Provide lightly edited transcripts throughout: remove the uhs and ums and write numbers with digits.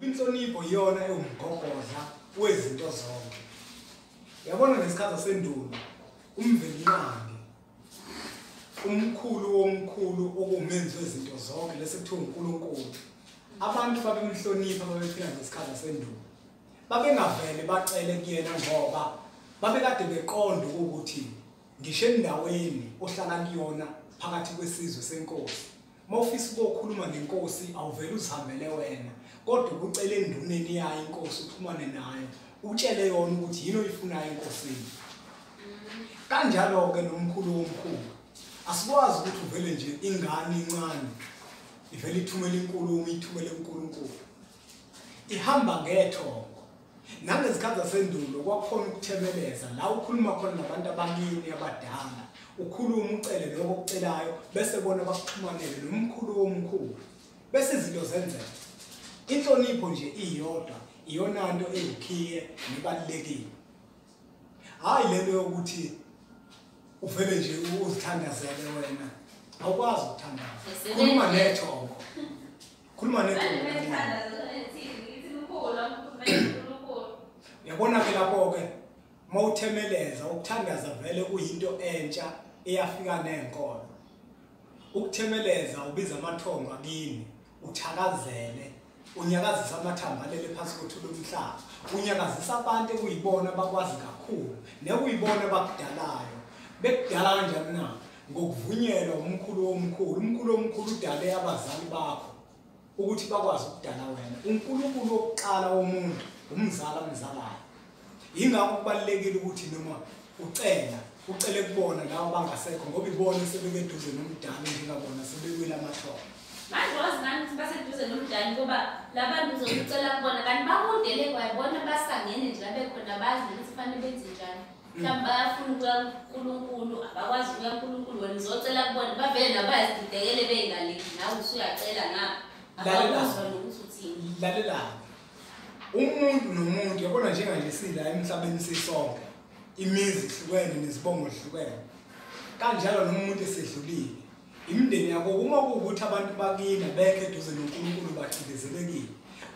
Inhlonipho iyona ewumgogodla wezinto zonke. Yabona ngesikhathi sendulo umvelinqangi umkhulu womkhulu okumenzi wezinto zonke lesekuthiwa uNkulunkulu. Abantu babemhlonipha babephila ngesikhathi sendulo. Babengavele bacele kuyena ngoba babekade beqonda ukuthi ngisho endaweni ohlala kuyona phakathi kwesizwe senkosi. Mawufisa ukukhuluma nenkosi awuvela uzihambele wena. Kodwa ucela enduneni yayo inkosi uxhumane nayo utshele yona ukuthi yini oyifunayo enkosini. Kanjalo ke nomkhulu womkhulu asikwazi ukuthi uvele nje ingane incane ivele ithumela inkulumo ithumele uNkulunkulu. Ihamba ngethongo. Nangezikhathi zasendulo kwakhona ukuthemeleza la ukhuluma khona nabantu abaningi abadala ukhuluma ucele lokho okucelayo bese bona bakuxhumanele nomkhulu womkhulu bese izinto zenzeka. Inhlonipho nje iyodwa iyona nto eyikhiye nebalekile. Hayi lento yokuthi uvele nje uzithandazele wena awukwazi ukuthandaza. Khuluma nethongo. Khuluma nethongo. Yabona ke lapho ke mawuthemeleza ukuthandaza vele kuyinto entsha eyafika nenkolo. Ukuthemeleza ubiza amathongo akini uthakazele unyakazisa amathambo alele phansi kothula umhlaba. Unyakazisa abantu ekuyibona bakwazi kakhulu nekuyibona bakudalayo. Bekudala kanjani na? Ngokuvunyelwa umkhulu womkhulu. Umkhulu womkhulu udale abazali bakho ukuthi bakwazi ukudala wena. uNkulunkulu wokuqala womuntu umzala omzalayo. Yingakho kubalekile ukuthi noma ucele kubona lawo bangasekho ngoba ibona sebekeduze nomdala njengabona sebekwela amathongo. Manje wazingani ukuthi baseduze nomdala ngoba labantu uzokucela kubona kanti bakudele kwayibona basangene nje labe khona bazi ukuthi kufanele benze njani. Mhlawumbe bayafuna ukuya kuNkulunkulu abakwazi ukuya kuNkulunkulu wena uzocela kubona bavele nabayazididekele beyingaleki nawe usuyacela abakuzwa nokuthi uthini. Lalela umuntu nomuntu yabona njenganje sila emhlabeni sisonke imizi ihlukene nezibongo ihlukene. Kanjalo nomuntu esedlulile imindeni yakho uma kuwukuthi abantu bakina bekhe eduze noNkulunkulu bacindezelekile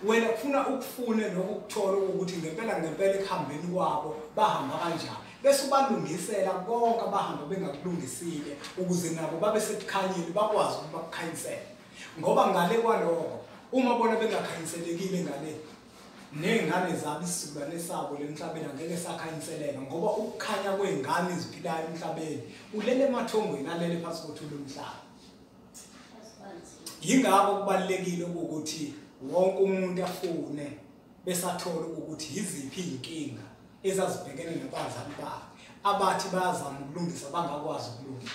wena ufuna ukufune lokuthola ukuthi ngempela ekuhambeni kwabo bahamba kanjani bese ubalungisela konke abahamba bengakulungisile ukuze nabo babe sekukhanyeni bakwazi ukuthi bakukhanyisele. Ngoba ngale kwaloko uma bona bengakhanyiselekile ngale nengane zabo isizukulwane sabo lemhlabeni angeke sakhanyiseleka ngoba ukukhanya kwezingane eziphilayo emhlabeni ulele emathongweni alele phansi kothula umhlaba. Yingakho kubalekile ukuthi wonke umuntu afune besathola ukuthi yiziphi izinkinga ezazibhekene nabazali bakhe abathi bayazama ukulungisa bangakwazi ukulungisa.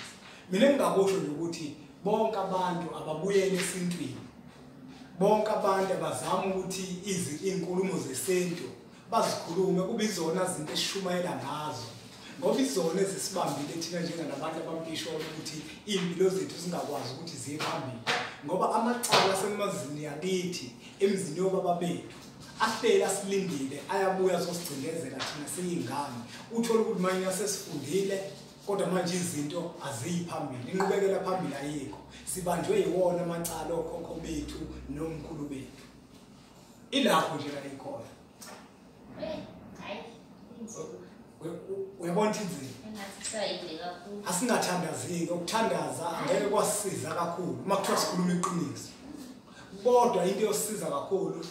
Mina ngingakusho nje ukuthi bonke abantu ababuyele esintwini. Bonke abantu abazama ukuthi izinkulumo zesintu bazikhulume kube izona izinto esishumayela ngazo ngoba izona ezisibambile thina njengalabantu abampisho ukuthi impilo zethu zingakwazi ukuthi ziye phambili ngoba amacala asemazini yakithi emzini yobaba bethu ahleli asilindile ayabuya azosicindezela thina siyingane uthola ukuthi manje asesifundile kodwa manje izinto aziyi phambili inqubekela phambili ayikho sibanjwe yiwona amacala okhokho bethu nomkhulu bethu ilapho nje la ikhona. Uyabona inzima asingathandaziki ukuthandaza angeke kwasisiza kakhulu uma kuthiwa sikhuluma iqiniso kodwa into yosisiza kakhulu